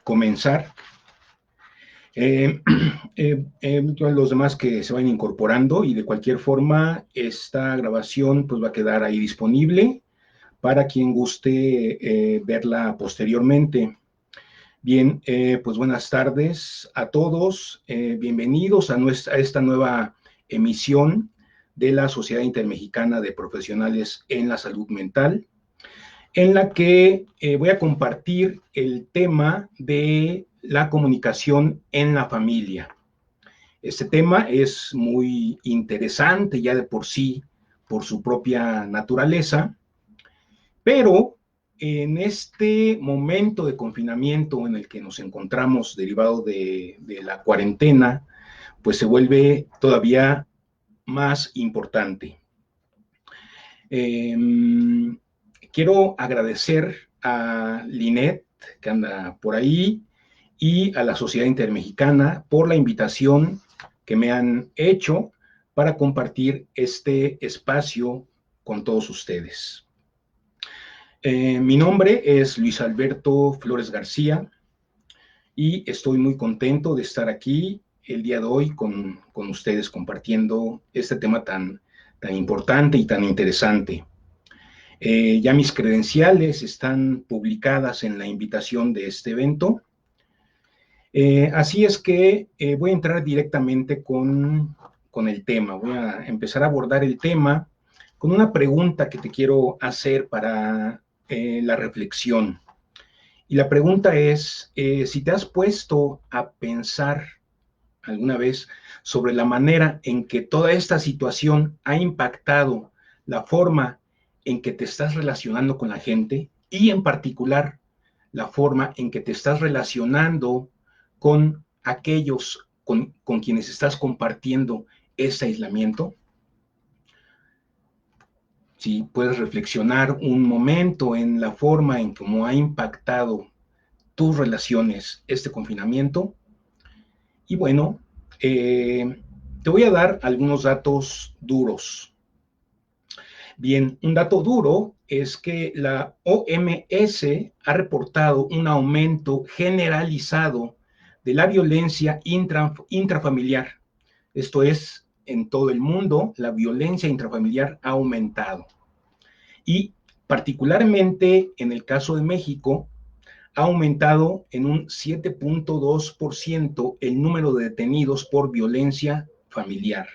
comenzar. Los demás que se vayan incorporando, y de cualquier forma esta grabación pues va a quedar ahí disponible para quien guste verla posteriormente. Bien, pues buenas tardes a todos, bienvenidos a esta nueva emisión de la Sociedad Intermexicana de Profesionales en la Salud Mental, en la que voy a compartir el tema de la comunicación en la familia. Este tema es muy interesante ya de por sí, por su propia naturaleza, pero en este momento de confinamiento en el que nos encontramos derivado de la cuarentena, pues se vuelve todavía más importante. Quiero agradecer a Linet, que anda por ahí, y a la Sociedad Intermexicana por la invitación que me han hecho para compartir este espacio con todos ustedes. Mi nombre es Luis Alberto Flores García y estoy muy contento de estar aquí el día de hoy con ustedes compartiendo este tema tan importante y tan interesante. Ya mis credenciales están publicadas en la invitación de este evento. Así es que voy a entrar directamente con el tema. Voy a empezar a abordar el tema con una pregunta que te quiero hacer para la reflexión. Y la pregunta es, si te has puesto a pensar alguna vez sobre la manera en que toda esta situación ha impactado la forma en que te estás relacionando con la gente, y en particular la forma en que te estás relacionando con aquellos con quienes estás compartiendo ese aislamiento. Si puedes reflexionar un momento en la forma en cómo ha impactado tus relaciones este confinamiento. Y bueno, te voy a dar algunos datos duros. Bien, un dato duro es que la OMS ha reportado un aumento generalizado de la violencia intrafamiliar. Esto es, en todo el mundo, la violencia intrafamiliar ha aumentado. Y particularmente en el caso de México, ha aumentado en un 7.2% el número de detenidos por violencia familiar.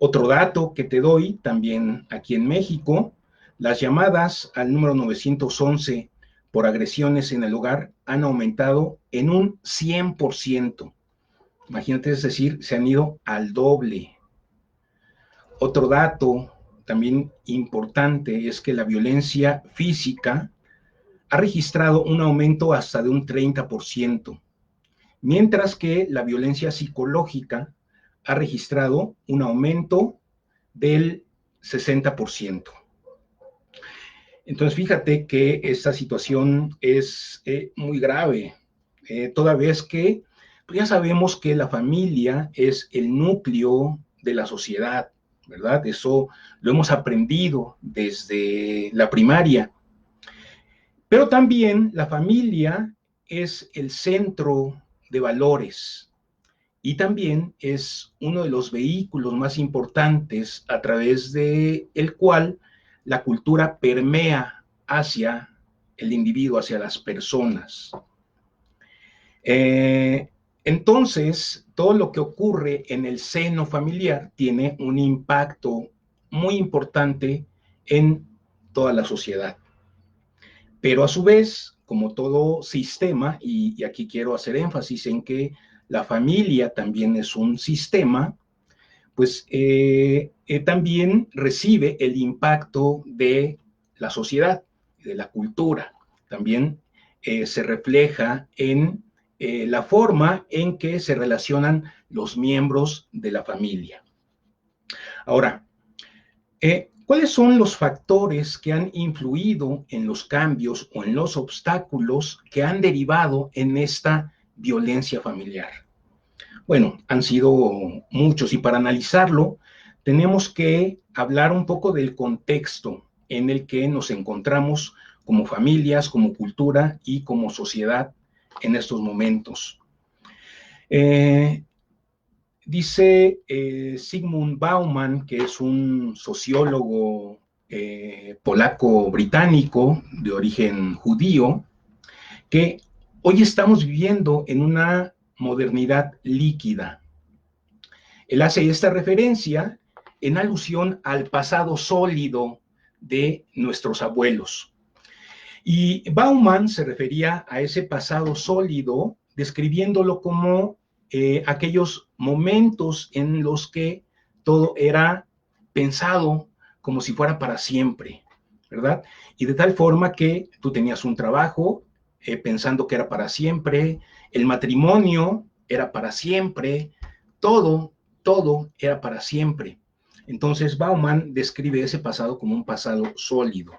Otro dato que te doy, también aquí en México, las llamadas al número 911 por agresiones en el hogar han aumentado en un 100%. Imagínate, es decir, se han ido al doble. Otro dato también importante es que la violencia física ha registrado un aumento hasta de un 30%, mientras que la violencia psicológica ha registrado un aumento del 60%. Entonces, fíjate que esta situación es muy grave, toda vez que pues ya sabemos que la familia es el núcleo de la sociedad, ¿verdad? Eso lo hemos aprendido desde la primaria. Pero también la familia es el centro de valores y también es uno de los vehículos más importantes a través de el cual la cultura permea hacia el individuo, hacia las personas. Entonces, todo lo que ocurre en el seno familiar tiene un impacto muy importante en toda la sociedad. Pero a su vez, como todo sistema, y aquí quiero hacer énfasis en que la familia también es un sistema, pues también recibe el impacto de la sociedad, de la cultura. También se refleja en la forma en que se relacionan los miembros de la familia. Ahora, ¿cuáles son los factores que han influido en los cambios o en los obstáculos que han derivado en esta violencia familiar? Bueno, han sido muchos, y para analizarlo tenemos que hablar un poco del contexto en el que nos encontramos como familias, como cultura y como sociedad en estos momentos. Dice Zygmunt Bauman, que es un sociólogo polaco-británico de origen judío, que hoy estamos viviendo en una modernidad líquida. Él hace esta referencia en alusión al pasado sólido de nuestros abuelos. Y Bauman se refería a ese pasado sólido describiéndolo como aquellos momentos en los que todo era pensado como si fuera para siempre, ¿verdad? Y de tal forma que tú tenías un trabajo pensando que era para siempre, el matrimonio era para siempre, todo era para siempre. Entonces Bauman describe ese pasado como un pasado sólido,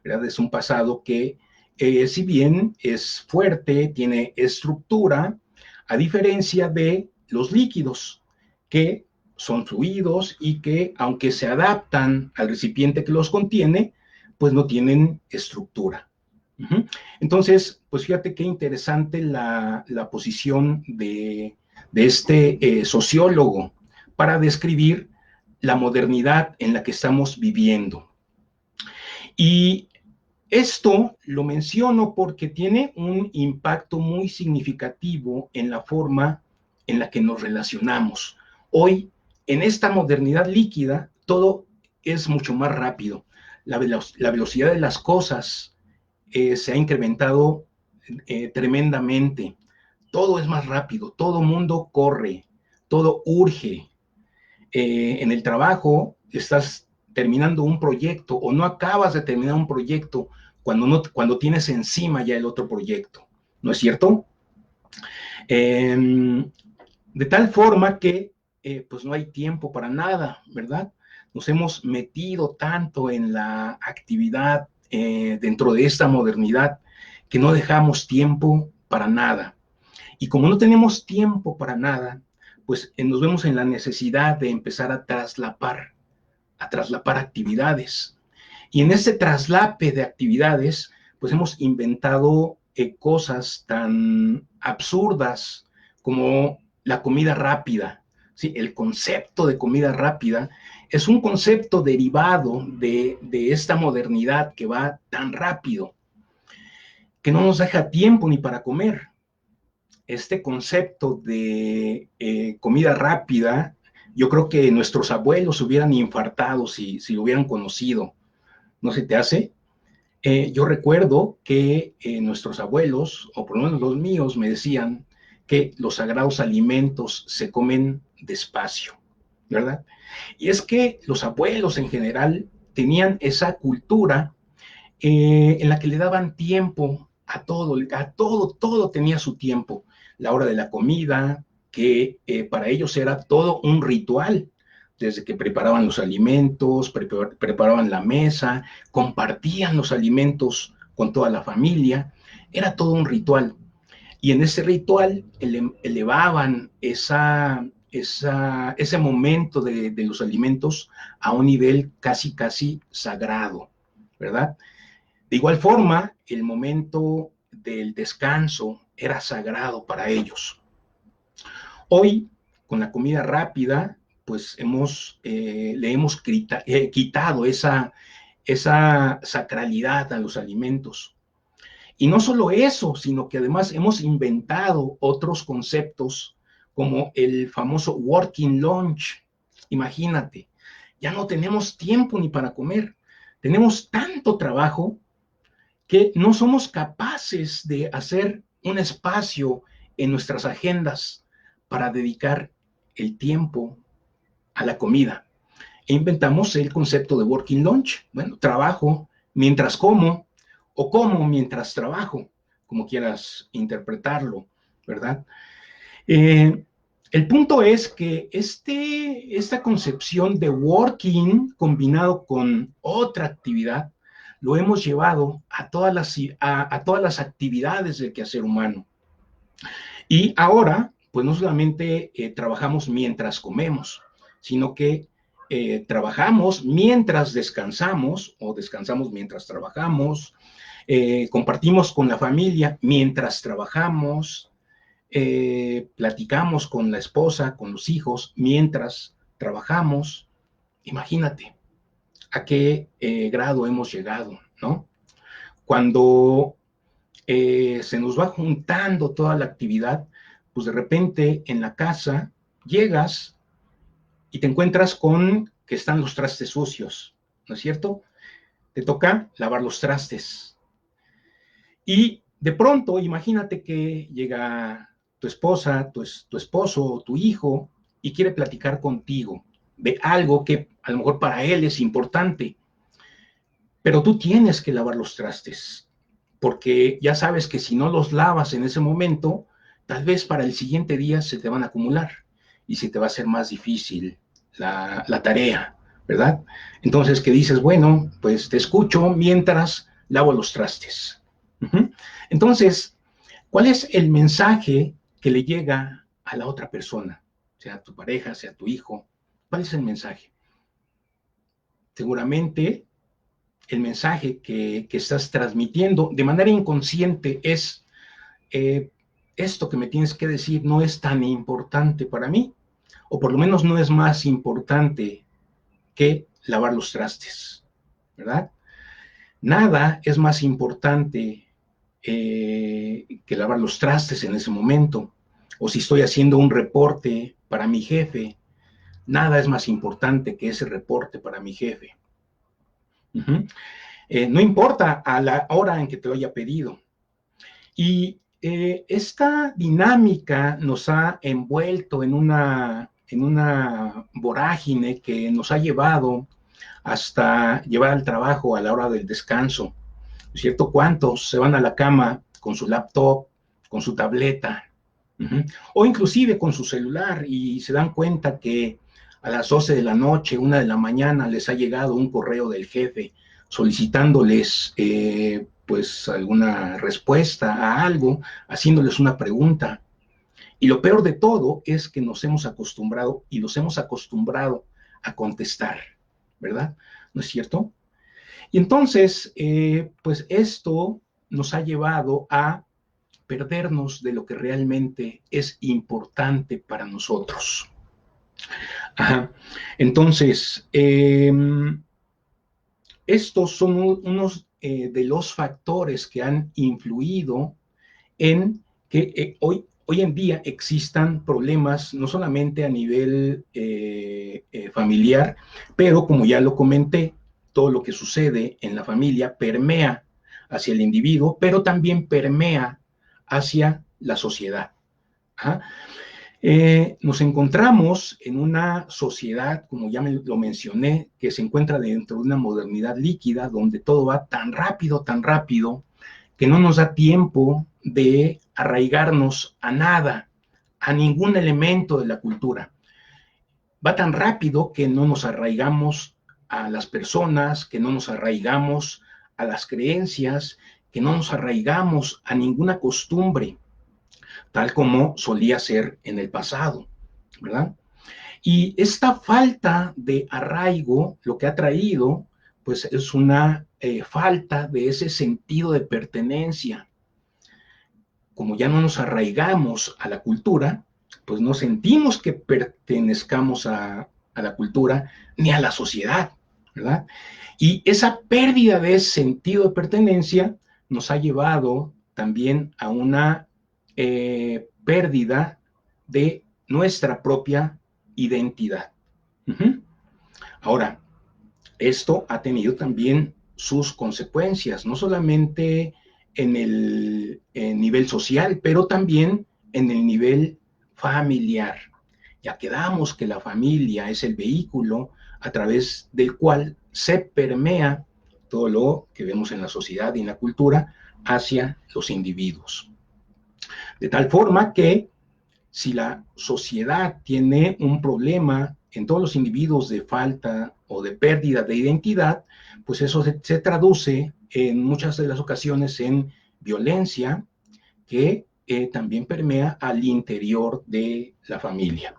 ¿verdad? Es un pasado que, si bien es fuerte, tiene estructura, a diferencia de los líquidos, que son fluidos y que, aunque se adaptan al recipiente que los contiene, pues no tienen estructura. Entonces, pues fíjate qué interesante la posición de este sociólogo para describir la modernidad en la que estamos viviendo. Y esto lo menciono porque tiene un impacto muy significativo en la forma en la que nos relacionamos. Hoy, en esta modernidad líquida, todo es mucho más rápido. La velocidad de las cosas se ha incrementado tremendamente. Todo es más rápido, todo mundo corre, todo urge. En el trabajo estás terminando un proyecto o no acabas de terminar un proyecto cuando tienes encima ya el otro proyecto, ¿no es cierto? De tal forma que pues no hay tiempo para nada, ¿verdad? Nos hemos metido tanto en la actividad dentro de esta modernidad que no dejamos tiempo para nada. Y como no tenemos tiempo para nada, pues nos vemos en la necesidad de empezar a traslapar actividades. Y en ese traslape de actividades, pues hemos inventado cosas tan absurdas como la comida rápida. ¿Sí? El concepto de comida rápida es un concepto derivado de esta modernidad que va tan rápido, que no nos deja tiempo ni para comer. Este concepto de comida rápida, yo creo que nuestros abuelos hubieran infartado si lo hubieran conocido. ¿No se te hace? Yo recuerdo que nuestros abuelos, o por lo menos los míos, me decían que los sagrados alimentos se comen despacio, ¿verdad? Y es que los abuelos en general tenían esa cultura en la que le daban tiempo a todo tenía su tiempo. La hora de la comida, que para ellos era todo un ritual, desde que preparaban los alimentos, preparaban la mesa, compartían los alimentos con toda la familia, era todo un ritual. Y en ese ritual elevaban ese momento de los alimentos a un nivel casi sagrado, ¿verdad? De igual forma, el momento del descanso era sagrado para ellos. Hoy, con la comida rápida, pues le hemos quitado esa sacralidad a los alimentos. Y no solo eso, sino que además hemos inventado otros conceptos como el famoso working lunch. Imagínate, ya no tenemos tiempo ni para comer. Tenemos tanto trabajo que no somos capaces de hacer un espacio en nuestras agendas para dedicar el tiempo a la comida. E inventamos el concepto de working lunch. Bueno, trabajo mientras como o como mientras trabajo, como quieras interpretarlo, ¿verdad? El punto es que esta concepción de working combinado con otra actividad lo hemos llevado a todas las actividades del quehacer humano. Y ahora, pues no solamente trabajamos mientras comemos, sino que trabajamos mientras descansamos o descansamos mientras trabajamos. compartimos con la familia mientras trabajamos, platicamos con la esposa, con los hijos, mientras trabajamos. Imagínate a qué grado hemos llegado, ¿no? Cuando se nos va juntando toda la actividad, pues de repente en la casa llegas y te encuentras con que están los trastes sucios, ¿no es cierto? Te toca lavar los trastes. Y de pronto, imagínate que llega tu esposa, tu esposo, tu hijo, y quiere platicar contigo de algo que a lo mejor para él es importante, pero tú tienes que lavar los trastes, porque ya sabes que si no los lavas en ese momento, tal vez para el siguiente día se te van a acumular y se te va a hacer más difícil la tarea, ¿verdad? Entonces, que dices, bueno, pues te escucho mientras lavo los trastes. Entonces, ¿cuál es el mensaje que le llega a la otra persona? Sea tu pareja, sea tu hijo. ¿Cuál es el mensaje? Seguramente el mensaje que estás transmitiendo de manera inconsciente es, esto que me tienes que decir no es tan importante para mí, o por lo menos no es más importante que lavar los trastes, ¿verdad? Nada es más importante que lavar los trastes en ese momento, o si estoy haciendo un reporte para mi jefe, nada es más importante que ese reporte para mi jefe. No importa a la hora en que te lo haya pedido. Y esta dinámica nos ha envuelto en una vorágine que nos ha llevado hasta llevar al trabajo a la hora del descanso. ¿Cierto? ¿Cuántos se van a la cama con su laptop, con su tableta, o inclusive con su celular y se dan cuenta que a las 12 de la noche, 1 de la mañana, les ha llegado un correo del jefe solicitándoles pues alguna respuesta a algo, haciéndoles una pregunta? Y lo peor de todo es que nos hemos acostumbrado y los hemos acostumbrado a contestar, ¿verdad? ¿No es cierto? Y entonces, pues esto nos ha llevado a perdernos de lo que realmente es importante para nosotros. Ajá. Entonces, estos son unos de los factores que han influido en que hoy en día existan problemas no solamente a nivel familiar, pero como ya lo comenté, todo lo que sucede en la familia permea hacia el individuo, pero también permea hacia la sociedad. ¿Ah? Nos encontramos en una sociedad, como ya lo mencioné, que se encuentra dentro de una modernidad líquida, donde todo va tan rápido, que no nos da tiempo de arraigarnos a nada, a ningún elemento de la cultura. Va tan rápido que no nos arraigamos a las personas, que no nos arraigamos a las creencias, que no nos arraigamos a ninguna costumbre, tal como solía ser en el pasado, ¿verdad? Y esta falta de arraigo lo que ha traído, pues es una falta de ese sentido de pertenencia. Como ya no nos arraigamos a la cultura, pues no sentimos que pertenezcamos a la cultura ni a la sociedad, ¿verdad? Y esa pérdida de ese sentido de pertenencia nos ha llevado también a una pérdida de nuestra propia identidad. Ahora, esto ha tenido también sus consecuencias, no solamente en el nivel social, pero también en el nivel familiar. Ya quedamos que la familia es el vehículo a través del cual se permea todo lo que vemos en la sociedad y en la cultura hacia los individuos. De tal forma que si la sociedad tiene un problema en todos los individuos de falta o de pérdida de identidad, pues eso se traduce en muchas de las ocasiones en violencia que también permea al interior de la familia.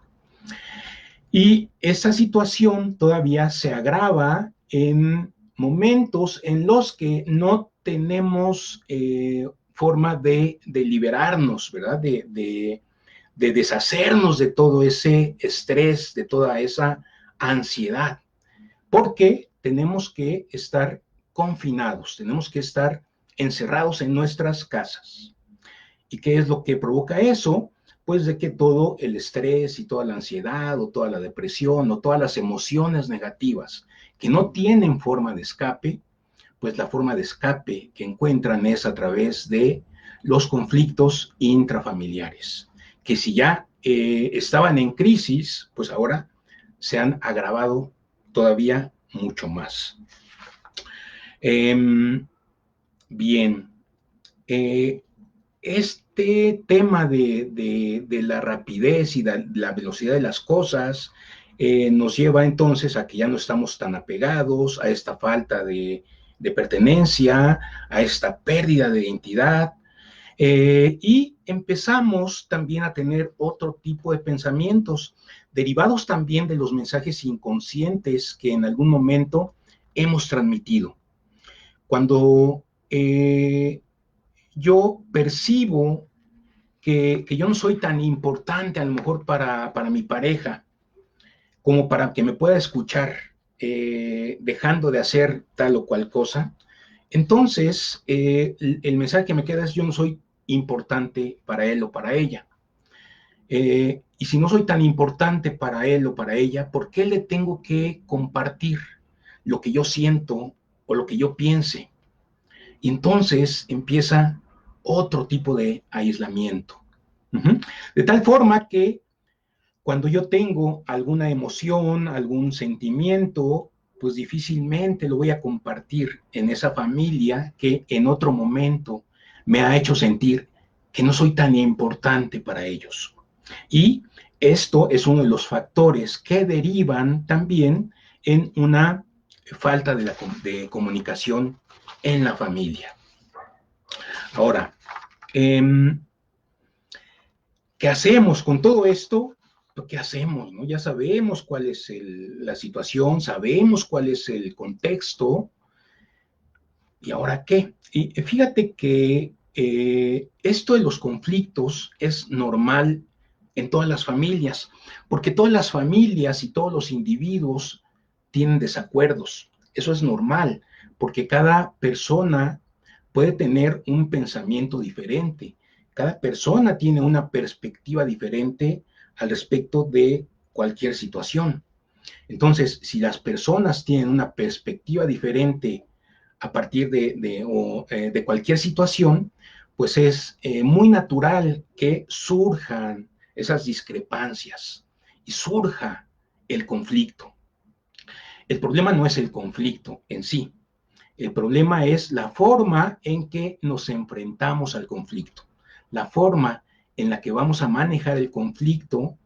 Y esta situación todavía se agrava en momentos en los que no tenemos forma de liberarnos, ¿verdad? De deshacernos de todo ese estrés, de toda esa ansiedad, porque tenemos que estar confinados, tenemos que estar encerrados en nuestras casas. ¿Y qué es lo que provoca eso? Pues de que todo el estrés y toda la ansiedad o toda la depresión o todas las emociones negativas que no tienen forma de escape, pues la forma de escape que encuentran es a través de los conflictos intrafamiliares, que si ya estaban en crisis, pues ahora se han agravado todavía mucho más. Bien, este tema de la rapidez y de la velocidad de las cosas nos lleva entonces a que ya no estamos tan apegados a esta falta de pertenencia, a esta pérdida de identidad, y empezamos también a tener otro tipo de pensamientos, derivados también de los mensajes inconscientes que en algún momento hemos transmitido. Cuando yo percibo que yo no soy tan importante a lo mejor para mi pareja, como para que me pueda escuchar dejando de hacer tal o cual cosa, entonces el mensaje que me queda es: yo no soy importante para él o para ella. Y si no soy tan importante para él o para ella, ¿por qué le tengo que compartir lo que yo siento o lo que yo piense? Y entonces empieza otro tipo de aislamiento. De tal forma que cuando yo tengo alguna emoción, algún sentimiento, pues difícilmente lo voy a compartir en esa familia que en otro momento me ha hecho sentir que no soy tan importante para ellos. Y esto es uno de los factores que derivan también en una falta de comunicación en la familia. Ahora, ¿qué hacemos con todo esto? ¿Qué hacemos? ¿No? Ya sabemos cuál es la situación, sabemos cuál es el contexto. ¿Y ahora qué? Y fíjate que esto de los conflictos es normal en todas las familias, porque todas las familias y todos los individuos tienen desacuerdos. Eso es normal, porque cada persona puede tener un pensamiento diferente. Cada persona tiene una perspectiva diferente al respecto de cualquier situación. Entonces, si las personas tienen una perspectiva diferente a partir de cualquier situación, pues es muy natural que surjan esas discrepancias y surja el conflicto. El problema no es el conflicto en sí, el problema es la forma en que nos enfrentamos al conflicto, la forma en la que vamos a manejar el conflicto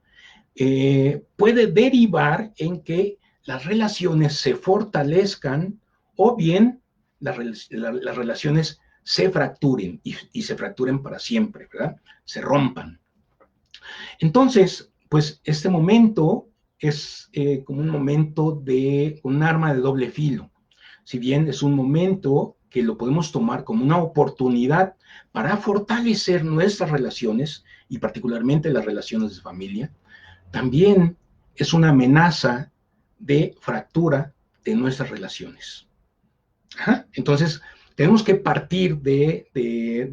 puede derivar en que las relaciones se fortalezcan o bien las relaciones se fracturen y se fracturen para siempre, ¿verdad? Se rompan. Entonces, pues este momento es como un momento de un arma de doble filo. Si bien es un momento que lo podemos tomar como una oportunidad para fortalecer nuestras relaciones y particularmente las relaciones de familia, también es una amenaza de fractura de nuestras relaciones. Ajá. Entonces, tenemos que partir de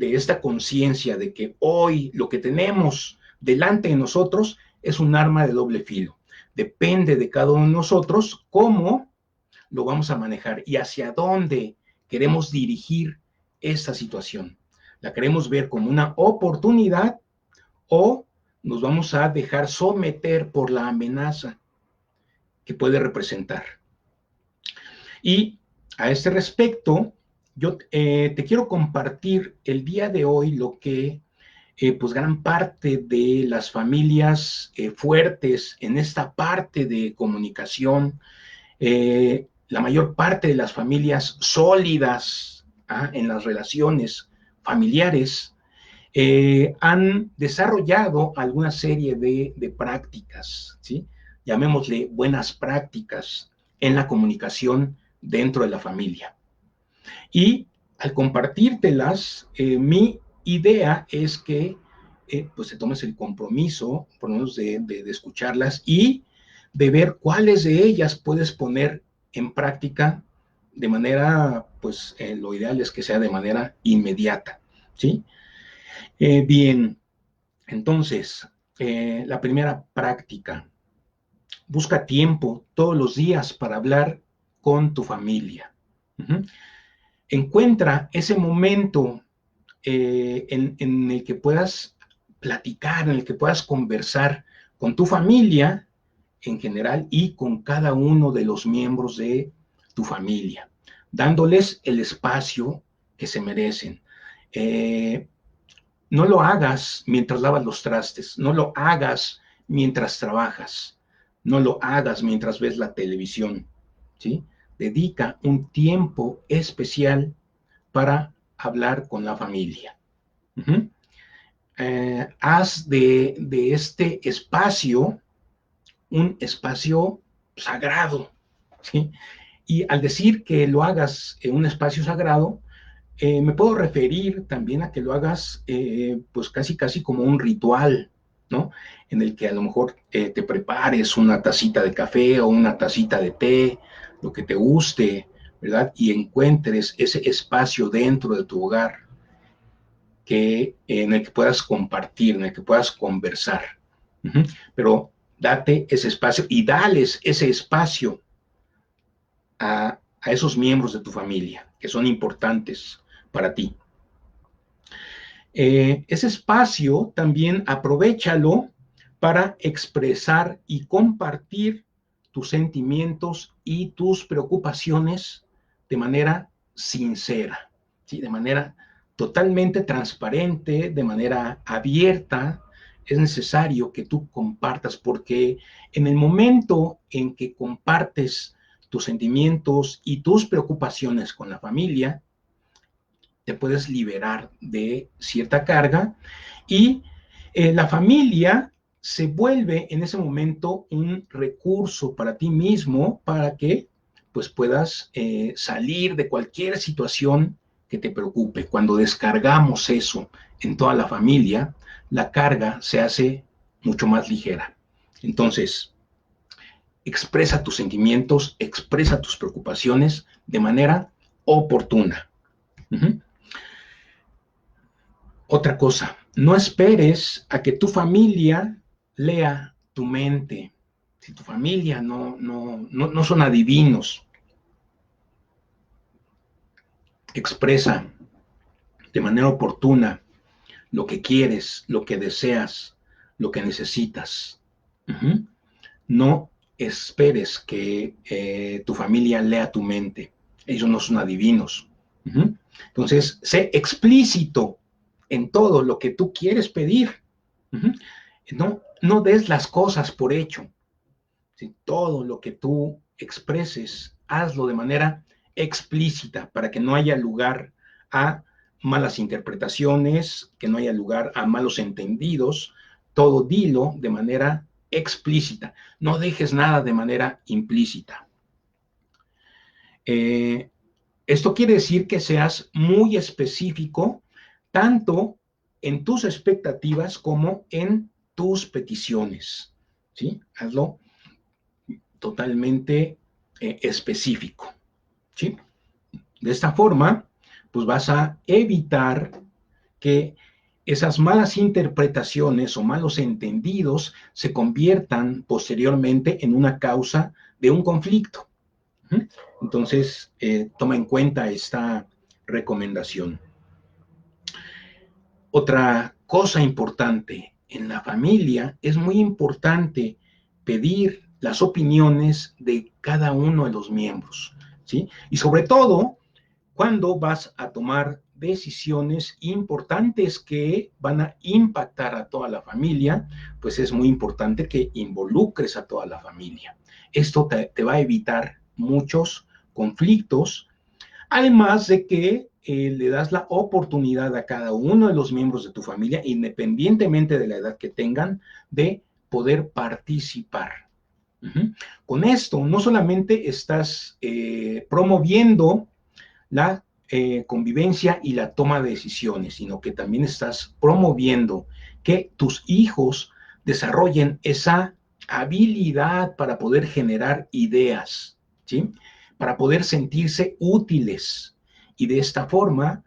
esta conciencia de que hoy lo que tenemos delante de nosotros es un arma de doble filo. Depende de cada uno de nosotros cómo lo vamos a manejar y hacia dónde queremos dirigir esta situación. ¿La queremos ver como una oportunidad o nos vamos a dejar someter por la amenaza que puede representar? Y a este respecto, yo te quiero compartir el día de hoy lo que pues gran parte de las familias fuertes en esta parte de comunicación, la mayor parte de las familias sólidas en las relaciones familiares, han desarrollado alguna serie de prácticas, ¿sí? Llamémosle buenas prácticas en la comunicación dentro de la familia. Y al compartírtelas, mi idea es que pues te tomes el compromiso, por lo menos de escucharlas y de ver cuáles de ellas puedes poner en práctica de manera, pues lo ideal es que sea de manera inmediata, ¿sí? Bien, entonces, la primera práctica, busca tiempo todos los días para hablar con tu familia. Uh-huh. Encuentra ese momento en el que puedas platicar, en el que puedas conversar con tu familia en general y con cada uno de los miembros de tu familia, dándoles el espacio que se merecen. No lo hagas mientras lavas los trastes, no lo hagas mientras trabajas, no lo hagas mientras ves la televisión, ¿sí? Dedica un tiempo especial para hablar con la familia. Uh-huh. Haz de este espacio un espacio sagrado, ¿sí? Y al decir que lo hagas en un espacio sagrado, me puedo referir también a que lo hagas pues casi como un ritual, ¿no? En el que a lo mejor te prepares una tacita de café o una tacita de té, lo que te guste, ¿verdad? Y encuentres ese espacio dentro de tu hogar en el que puedas compartir, en el que puedas conversar. Uh-huh. Pero date ese espacio y dales ese espacio a esos miembros de tu familia que son importantes para ti. Ese espacio también aprovéchalo para expresar y compartir tus sentimientos y tus preocupaciones de manera sincera, ¿sí? De manera totalmente transparente, de manera abierta. Es necesario que tú compartas, porque en el momento en que compartes tus sentimientos y tus preocupaciones con la familia, te puedes liberar de cierta carga y la familia se vuelve en ese momento un recurso para ti mismo para que pues puedas salir de cualquier situación que te preocupe. Cuando descargamos eso en toda la familia, la carga se hace mucho más ligera. Entonces, expresa tus sentimientos, expresa tus preocupaciones de manera oportuna. Uh-huh. Otra cosa, no esperes a que tu familia lea tu mente. Si tu familia no son adivinos, expresa de manera oportuna lo que quieres, lo que deseas, lo que necesitas. Uh-huh. No esperes que tu familia lea tu mente. Ellos no son adivinos. Uh-huh. Entonces, sé explícito en todo lo que tú quieres pedir. Uh-huh. No des las cosas por hecho. ¿Sí? Todo lo que tú expreses, hazlo de manera explícita para que no haya lugar a malas interpretaciones, que no haya lugar a malos entendidos. Todo dilo de manera explícita. No dejes nada de manera implícita. Esto quiere decir que seas muy específico, tanto en tus expectativas como en tus peticiones, ¿sí? Hazlo totalmente específico, ¿sí? De esta forma, pues vas a evitar que esas malas interpretaciones o malos entendidos se conviertan posteriormente en una causa de un conflicto. Entonces, toma en cuenta esta recomendación. Otra cosa importante, en la familia es muy importante pedir las opiniones de cada uno de los miembros, ¿sí? Y sobre todo, cuando vas a tomar decisiones importantes que van a impactar a toda la familia, pues es muy importante que involucres a toda la familia. Esto te va a evitar muchos conflictos, además de que le das la oportunidad a cada uno de los miembros de tu familia, independientemente de la edad que tengan, de poder participar. Uh-huh. Con esto no solamente estás promoviendo la convivencia y la toma de decisiones, sino que también estás promoviendo que tus hijos desarrollen esa habilidad para poder generar ideas, ¿sí? Para poder sentirse útiles. Y de esta forma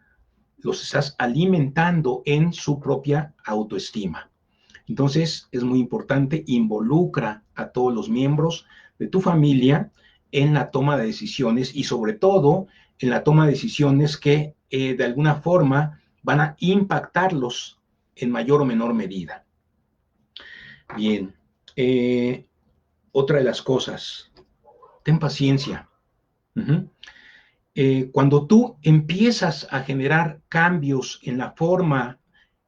los estás alimentando en su propia autoestima. Entonces, es muy importante, involucra a todos los miembros de tu familia en la toma de decisiones y sobre todo en la toma de decisiones que de alguna forma van a impactarlos en mayor o menor medida. Bien, otra de las cosas, ten paciencia. Cuando tú empiezas a generar cambios en la forma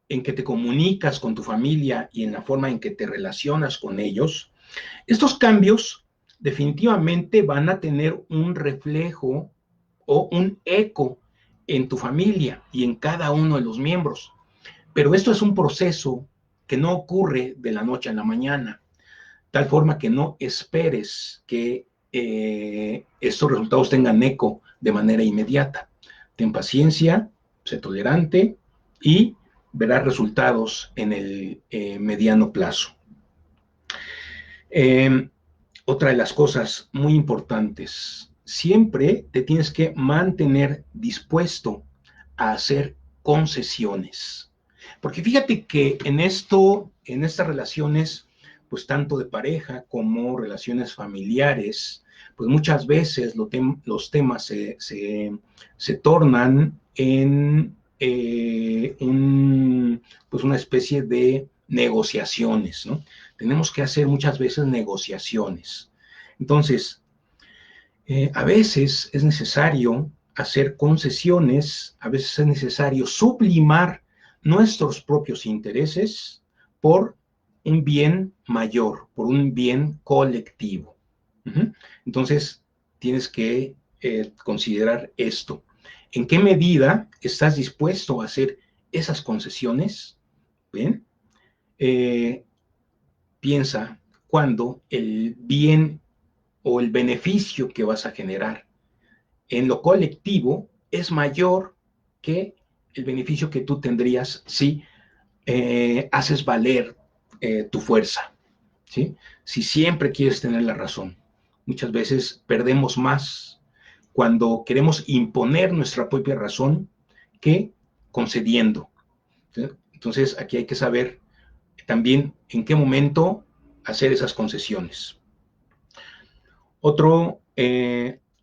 en que te comunicas con tu familia y en la forma en que te relacionas con ellos, estos cambios definitivamente van a tener un reflejo o un eco en tu familia y en cada uno de los miembros. Pero esto es un proceso que no ocurre de la noche a la mañana, tal forma que no esperes que estos resultados tengan eco de manera inmediata. Ten paciencia, sé tolerante y verás resultados en el mediano plazo. Otra de las cosas muy importantes, siempre te tienes que mantener dispuesto a hacer concesiones. Porque fíjate que en estas relaciones, pues tanto de pareja como relaciones familiares, pues muchas veces los temas se tornan en pues una especie de negociaciones, ¿no? Tenemos que hacer muchas veces negociaciones. Entonces, a veces es necesario hacer concesiones, a veces es necesario sublimar nuestros propios intereses por un bien mayor, por un bien colectivo. Entonces, tienes que considerar esto. ¿En qué medida estás dispuesto a hacer esas concesiones? ¿Bien? Piensa cuando el bien o el beneficio que vas a generar en lo colectivo es mayor que el beneficio que tú tendrías si haces valer tu fuerza, ¿sí? Si siempre quieres tener la razón. Muchas veces perdemos más cuando queremos imponer nuestra propia razón que concediendo, ¿sí? Entonces, aquí hay que saber también en qué momento hacer esas concesiones. Otro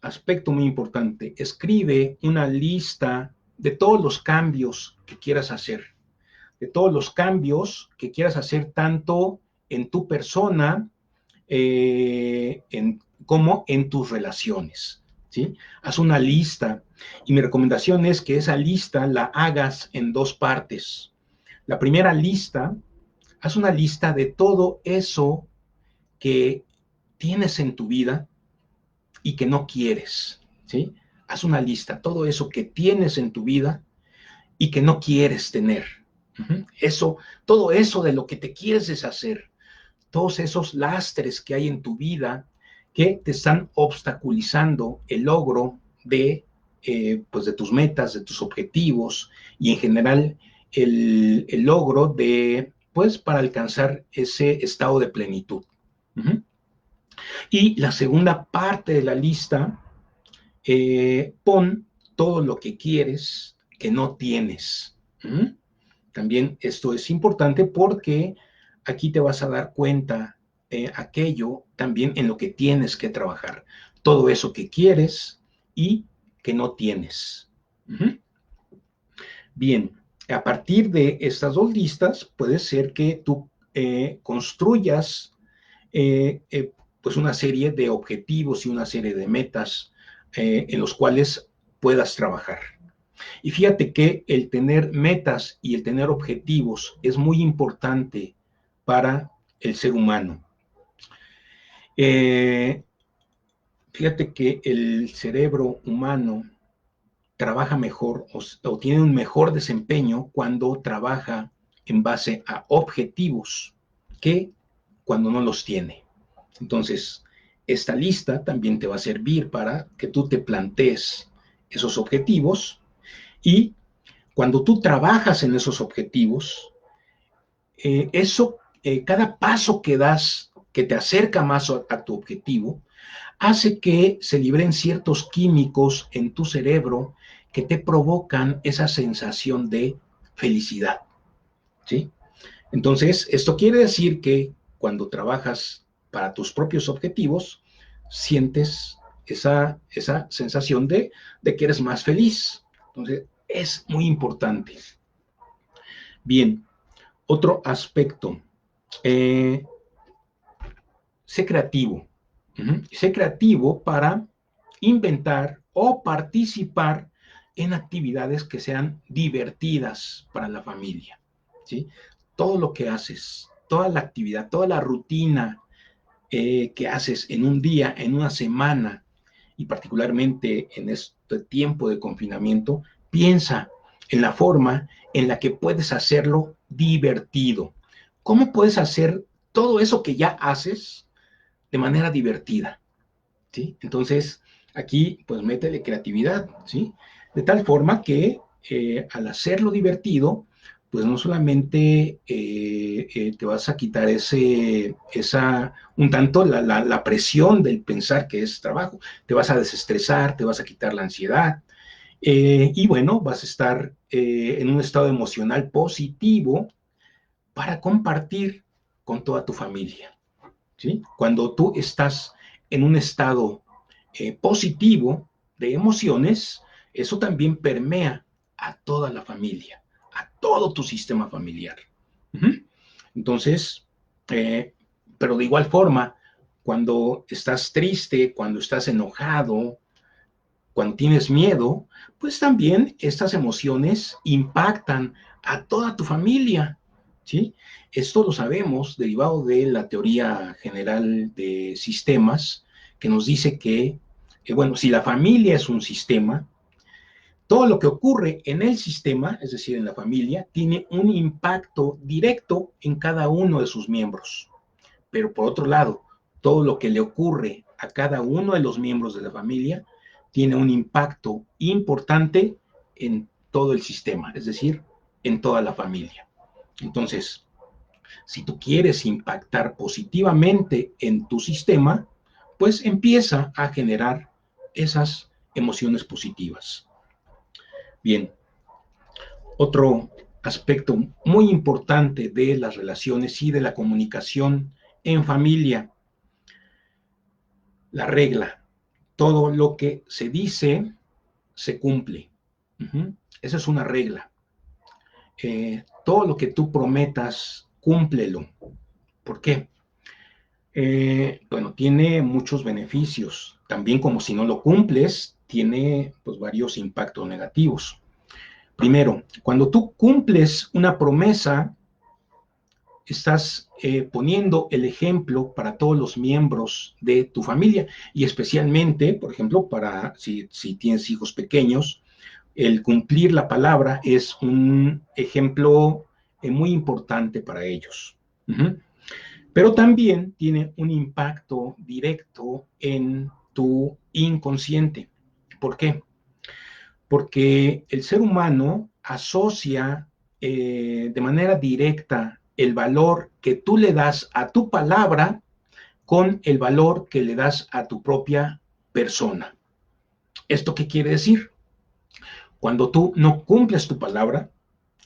aspecto muy importante, escribe una lista de todos los cambios que quieras hacer, de todos los cambios que quieras hacer tanto en tu persona como en tus relaciones, ¿sí? Haz una lista y mi recomendación es que esa lista la hagas en dos partes. La primera lista, haz una lista de todo eso que tienes en tu vida y que no quieres, ¿sí? Haz una lista, todo eso que tienes en tu vida y que no quieres tener. Eso, todo eso de lo que te quieres deshacer, todos esos lastres que hay en tu vida que te están obstaculizando el logro pues de tus metas, de tus objetivos y en general el logro pues para alcanzar ese estado de plenitud. Y la segunda parte de la lista, pon todo lo que quieres que no tienes. También esto es importante porque aquí te vas a dar cuenta aquello también en lo que tienes que trabajar. Todo eso que quieres y que no tienes. Bien, a partir de estas dos listas, puede ser que tú construyas pues una serie de objetivos y una serie de metas en los cuales puedas trabajar. Y fíjate que el tener metas y el tener objetivos es muy importante para el ser humano. Fíjate que el cerebro humano trabaja mejor o tiene un mejor desempeño cuando trabaja en base a objetivos que cuando no los tiene. Entonces, esta lista también te va a servir para que tú te plantees esos objetivos Y cuando tú trabajas en esos objetivos, cada paso que das que te acerca más a tu objetivo, hace que se liberen ciertos químicos en tu cerebro que te provocan esa sensación de felicidad, ¿sí? Entonces, esto quiere decir que cuando trabajas para tus propios objetivos, sientes esa sensación de que eres más feliz. Entonces, es muy importante. Bien, otro aspecto. Eh, Sé creativo. Sé creativo para inventar o participar en actividades que sean divertidas para la familia, ¿sí? Todo lo que haces, toda la actividad, toda la rutina que haces en un día, en una semana, y particularmente en este tiempo de confinamiento, piensa en la forma en la que puedes hacerlo divertido. ¿Cómo puedes hacer todo eso que ya haces de manera divertida? ¿Sí? Entonces, aquí, pues métele creatividad, ¿sí? De tal forma que al hacerlo divertido, pues no solamente te vas a quitar un tanto la presión del pensar que es trabajo, te vas a desestresar, te vas a quitar la ansiedad, y bueno, vas a estar en un estado emocional positivo para compartir con toda tu familia, ¿sí? Cuando tú estás en un estado positivo de emociones, eso también permea a toda la familia, a todo tu sistema familiar. Entonces, pero de igual forma, cuando estás triste, cuando estás enojado, cuando tienes miedo, pues también estas emociones impactan a toda tu familia, ¿sí? Esto lo sabemos derivado de la teoría general de sistemas, que nos dice que, bueno, si la familia es un sistema, todo lo que ocurre en el sistema, es decir, en la familia, tiene un impacto directo en cada uno de sus miembros. Pero por otro lado, todo lo que le ocurre a cada uno de los miembros de la familia tiene un impacto importante en todo el sistema, es decir, en toda la familia. Entonces, si tú quieres impactar positivamente en tu sistema, pues empieza a generar esas emociones positivas. Bien, otro aspecto muy importante de las relaciones y de la comunicación en familia, la regla. Todo lo que se dice se cumple. Esa es una regla. Todo lo que tú prometas, cúmplelo. ¿Por qué? Bueno, tiene muchos beneficios. También, como si no lo cumples, tiene pues varios impactos negativos. Primero, cuando tú cumples una promesa, estás poniendo el ejemplo para todos los miembros de tu familia y especialmente, por ejemplo, para si tienes hijos pequeños, el cumplir la palabra es un ejemplo muy importante para ellos. Pero también tiene un impacto directo en tu inconsciente. ¿Por qué? Porque el ser humano asocia de manera directa el valor que tú le das a tu palabra con el valor que le das a tu propia persona. ¿Esto qué quiere decir? Cuando tú no cumples tu palabra,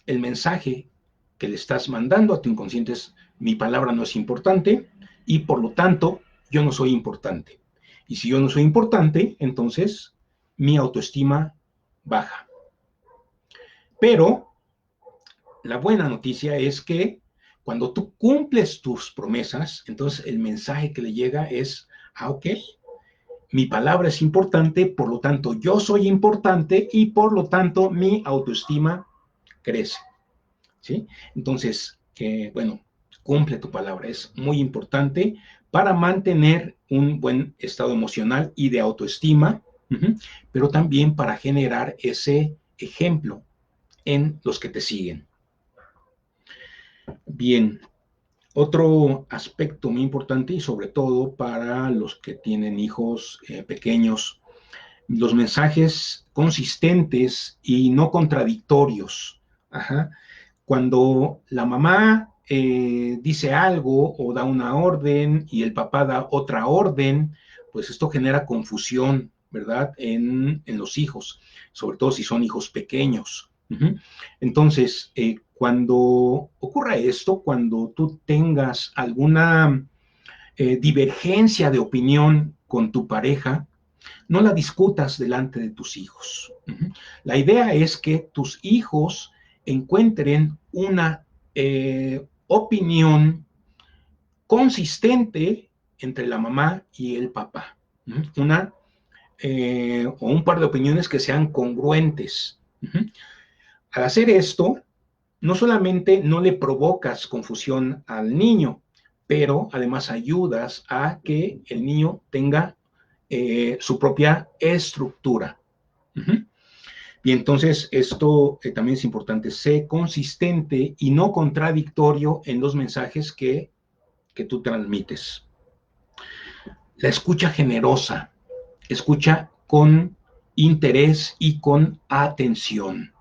el mensaje que le estás mandando a tu inconsciente es: mi palabra no es importante y por lo tanto yo no soy importante. Y si yo no soy importante, entonces mi autoestima baja. Pero la buena noticia es que cuando tú cumples tus promesas, entonces el mensaje que le llega es: ok, mi palabra es importante, por lo tanto yo soy importante y por lo tanto mi autoestima crece, ¿sí? Entonces, bueno, cumple tu palabra, es muy importante para mantener un buen estado emocional y de autoestima, pero también para generar ese ejemplo en los que te siguen. Bien, otro aspecto muy importante y sobre todo para los que tienen hijos pequeños, los mensajes consistentes y no contradictorios. Ajá. Cuando la mamá dice algo o da una orden y el papá da otra orden, pues esto genera confusión, ¿verdad? En los hijos, sobre todo si son hijos pequeños. Entonces, cuando ocurra esto, cuando tú tengas alguna divergencia de opinión con tu pareja, no la discutas delante de tus hijos. La idea es que tus hijos encuentren una opinión consistente entre la mamá y el papá. Una o un par de opiniones que sean congruentes. Al hacer esto, no solamente no le provocas confusión al niño, pero además ayudas a que el niño tenga su propia estructura. Y entonces esto también es importante, sé consistente y no contradictorio en los mensajes que tú transmites. La escucha generosa, escucha con interés y con atención.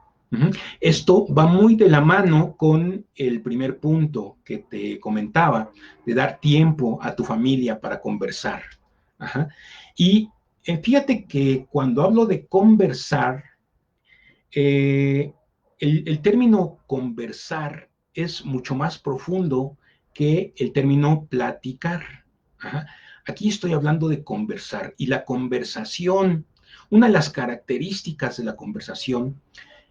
Esto va muy de la mano con el primer punto que te comentaba, de dar tiempo a tu familia para conversar. Ajá. Y fíjate que cuando hablo de conversar, el término conversar es mucho más profundo que el término platicar. Ajá. Aquí estoy hablando de conversar y la conversación, una de las características de la conversación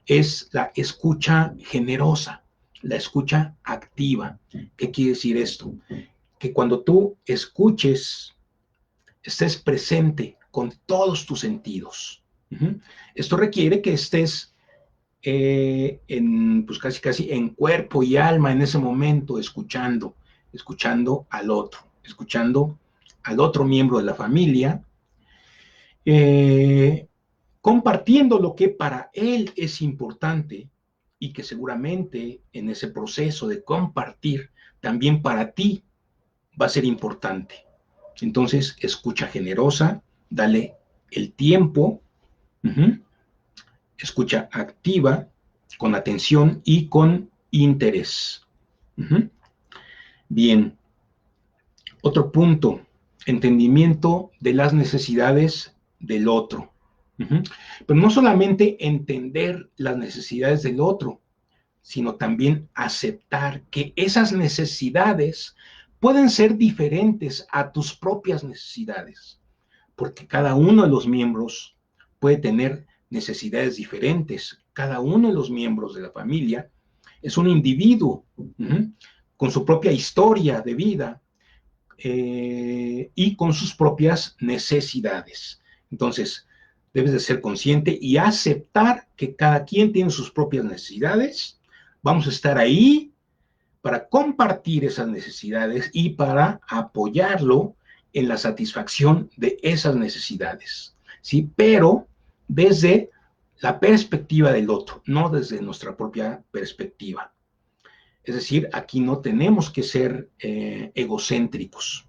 es la escucha generosa, la escucha activa. ¿Qué quiere decir esto? Que cuando tú escuches, estés presente con todos tus sentidos. Esto requiere que estés pues casi en cuerpo y alma en ese momento, escuchando al otro miembro de la familia, compartiendo lo que para él es importante y que seguramente en ese proceso de compartir también para ti va a ser importante. Entonces, escucha generosa, dale el tiempo, escucha activa, con atención y con interés. Bien, otro punto, entendimiento de las necesidades del otro. Pero no solamente entender las necesidades del otro, sino también aceptar que esas necesidades pueden ser diferentes a tus propias necesidades, porque cada uno de los miembros puede tener necesidades diferentes. Cada uno de los miembros de la familia es un individuo con su propia historia de vida y con sus propias necesidades. Entonces, debes de ser consciente y aceptar que cada quien tiene sus propias necesidades. Vamos a estar ahí para compartir esas necesidades y para apoyarlo en la satisfacción de esas necesidades, ¿sí? Pero desde la perspectiva del otro, no desde nuestra propia perspectiva. Es decir, aquí no tenemos que ser egocéntricos.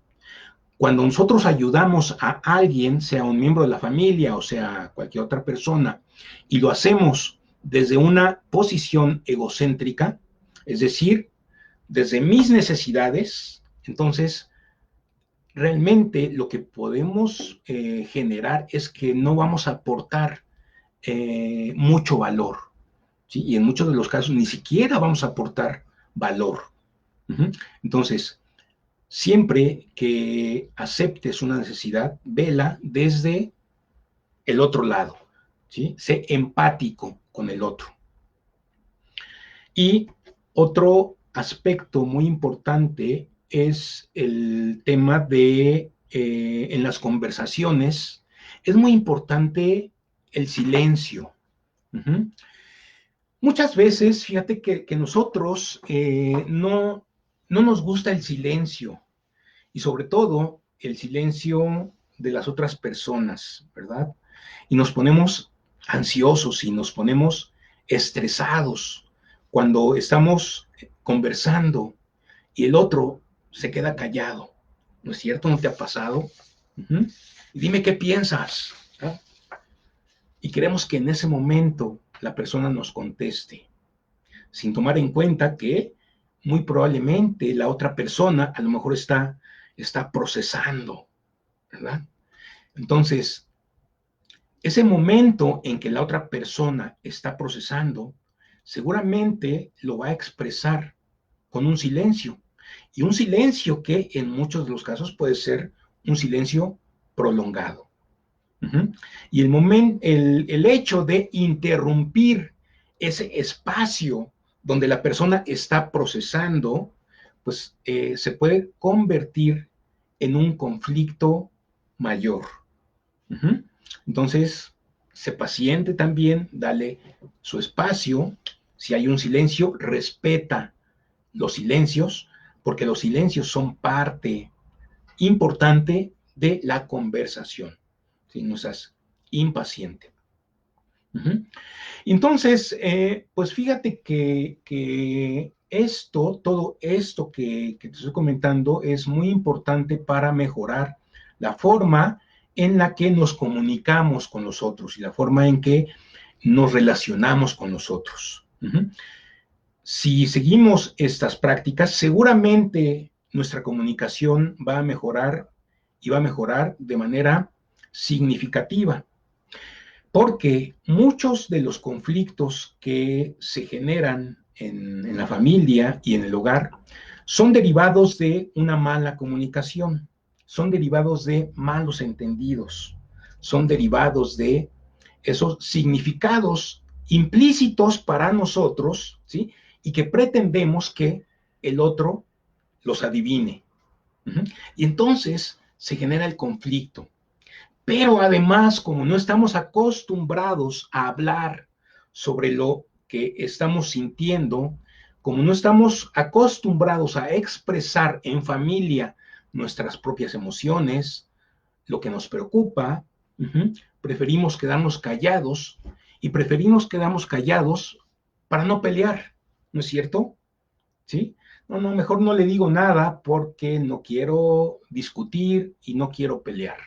Cuando nosotros ayudamos a alguien, sea un miembro de la familia o sea cualquier otra persona, y lo hacemos desde una posición egocéntrica, es decir, desde mis necesidades, entonces realmente lo que podemos generar es que no vamos a aportar mucho valor, ¿sí? Y en muchos de los casos ni siquiera vamos a aportar valor. Entonces, siempre que aceptes una necesidad, vela desde el otro lado, ¿sí? Sé empático con el otro. Y otro aspecto muy importante es el tema de, en las conversaciones, es muy importante el silencio. Muchas veces, fíjate que nosotros no nos gusta el silencio y sobre todo el silencio de las otras personas, ¿verdad? Y nos ponemos ansiosos y nos ponemos estresados cuando estamos conversando y el otro se queda callado. ¿No es cierto? ¿No te ha pasado? Y dime qué piensas. ¿No? y queremos que en ese momento la persona nos conteste, sin tomar en cuenta que muy probablemente la otra persona a lo mejor está procesando, ¿verdad? Entonces, ese momento en que la otra persona está procesando, seguramente lo va a expresar con un silencio. Y un silencio que en muchos de los casos puede ser un silencio prolongado. Y el hecho de interrumpir ese espacio donde la persona está procesando, pues se puede convertir en un conflicto mayor. Entonces, sé paciente también, dale su espacio. Si hay un silencio, respeta los silencios, porque los silencios son parte importante de la conversación. Si no seas impaciente. Entonces, pues fíjate que todo esto que te estoy comentando es muy importante para mejorar la forma en la que nos comunicamos con los otros y la forma en que nos relacionamos con los otros. Si seguimos estas prácticas, seguramente nuestra comunicación va a mejorar y va a mejorar de manera significativa, porque muchos de los conflictos que se generan en la familia y en el hogar son derivados de una mala comunicación, son derivados de malos entendidos, son derivados de esos significados implícitos para nosotros, ¿sí? Y que pretendemos que el otro los adivine. Y entonces se genera el conflicto. Pero además, como no estamos acostumbrados a hablar sobre lo que estamos sintiendo, como no estamos acostumbrados a expresar en familia nuestras propias emociones, lo que nos preocupa, preferimos quedarnos callados y preferimos quedarnos callados para no pelear, ¿no es cierto? ¿Sí? No, mejor no le digo nada porque no quiero discutir y no quiero pelear.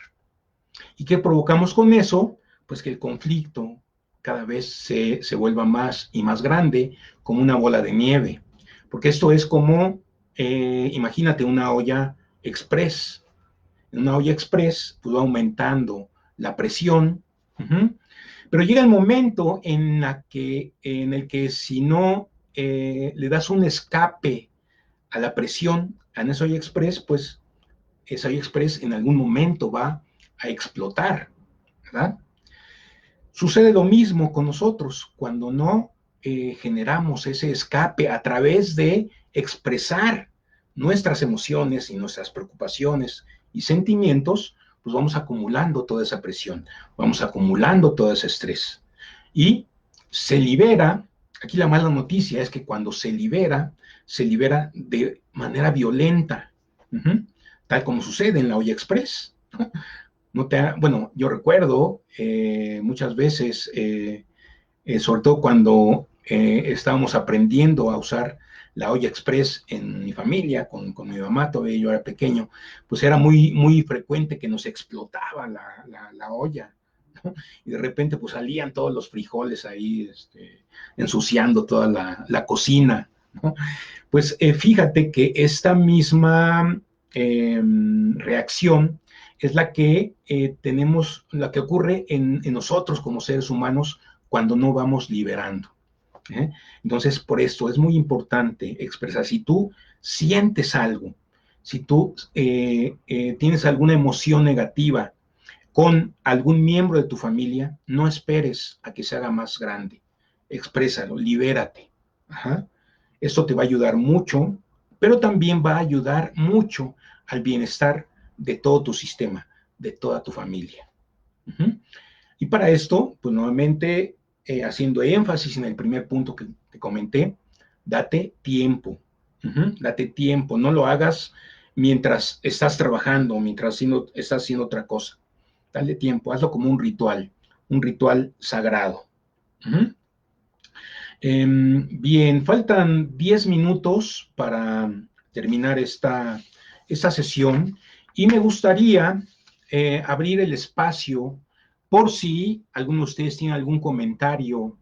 ¿Y qué provocamos con eso? Pues que el conflicto cada vez se vuelva más y más grande, como una bola de nieve. Porque esto es como, imagínate una olla express. En una olla express, pues va aumentando la presión, pero llega el momento en el que si no le das un escape a la presión en esa olla express, pues esa olla express en algún momento va a explotar, ¿verdad? Sucede lo mismo con nosotros cuando no generamos ese escape a través de expresar nuestras emociones y nuestras preocupaciones y sentimientos, pues vamos acumulando toda esa presión, vamos acumulando todo ese estrés. Y se libera, aquí la mala noticia es que cuando se libera de manera violenta, tal como sucede en la olla express. Bueno, yo recuerdo muchas veces, sobre todo cuando estábamos aprendiendo a usar la olla express en mi familia, con mi mamá, todavía yo era pequeño, pues era muy, muy frecuente que nos explotaba la olla, ¿no? Y de repente pues salían todos los frijoles ahí, ensuciando toda la cocina, ¿no? Pues fíjate que esta misma reacción es la que tenemos, la que ocurre en nosotros como seres humanos cuando no vamos liberando. Entonces, por esto es muy importante expresar. Si tú sientes algo, si tú tienes alguna emoción negativa con algún miembro de tu familia, no esperes a que se haga más grande. Exprésalo, libérate. Esto te va a ayudar mucho, pero también va a ayudar mucho al bienestar de todo tu sistema, de toda tu familia. Y para esto, pues nuevamente, haciendo énfasis en el primer punto que te comenté, date tiempo. Date tiempo, no lo hagas mientras estás trabajando, mientras estás haciendo otra cosa. Dale tiempo, hazlo como un ritual sagrado. Bien, faltan 10 minutos para terminar esta sesión y me gustaría abrir el espacio por si alguno de ustedes tiene algún comentario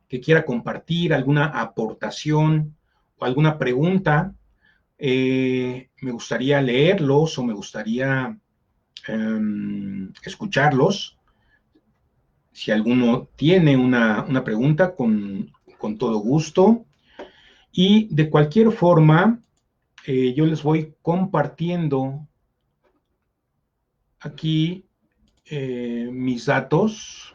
que quiera compartir, alguna aportación o alguna pregunta, me gustaría leerlos o me gustaría escucharlos. Si alguno tiene una pregunta, con todo gusto. Y de cualquier forma, yo les voy compartiendo aquí mis datos.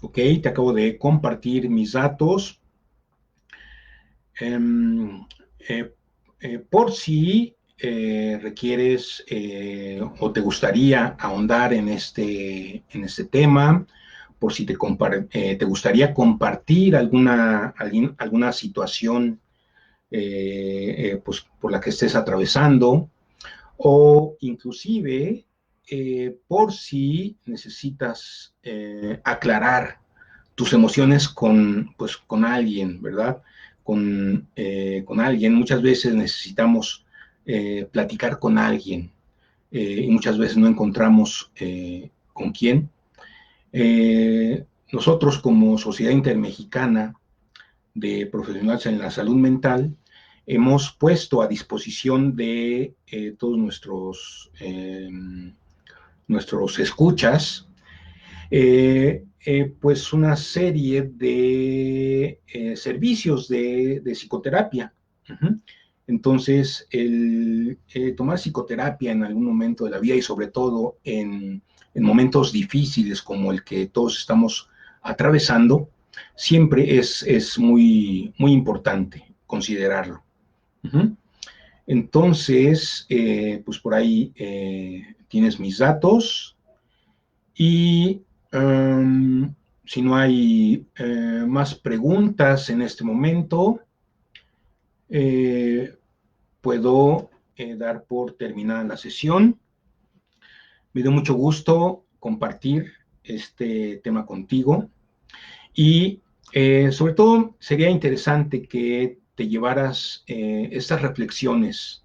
Ok, te acabo de compartir mis datos. Por si requieres o te gustaría ahondar en este tema, por si te gustaría compartir alguna situación pues, por la que estés atravesando, o inclusive por si necesitas aclarar tus emociones pues, con alguien, ¿verdad? Con alguien. Muchas veces necesitamos platicar con alguien y muchas veces no encontramos con quién. Nosotros como Sociedad Intermexicana de Profesionales en la Salud Mental hemos puesto a disposición de todos nuestros escuchas pues una serie de servicios de psicoterapia. Uh-huh. Entonces, el tomar psicoterapia en algún momento de la vida y sobre todo en momentos difíciles como el que todos estamos atravesando, siempre es muy, muy importante considerarlo. Uh-huh. Entonces, pues por ahí tienes mis datos y si no hay más preguntas en este momento, puedo dar por terminada la sesión. Me dio mucho gusto compartir este tema contigo y sobre todo sería interesante que te llevaras estas reflexiones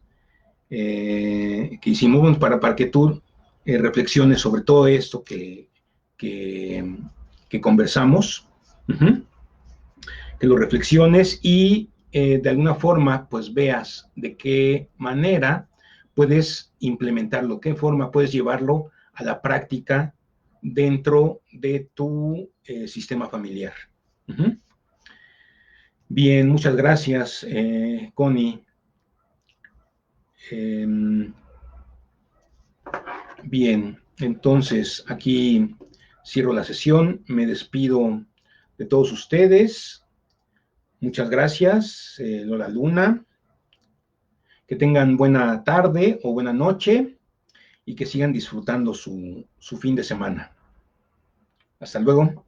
que hicimos para que tú reflexiones sobre todo esto que conversamos, uh-huh, que lo reflexiones y de alguna forma pues veas de qué manera puedes implementarlo, qué forma puedes llevarlo a la práctica dentro de tu sistema familiar. Uh-huh. Bien, muchas gracias, Connie. Bien, entonces aquí cierro la sesión, me despido de todos ustedes. Muchas gracias, Lola Luna. Que tengan buena tarde o buena noche y que sigan disfrutando su fin de semana. Hasta luego.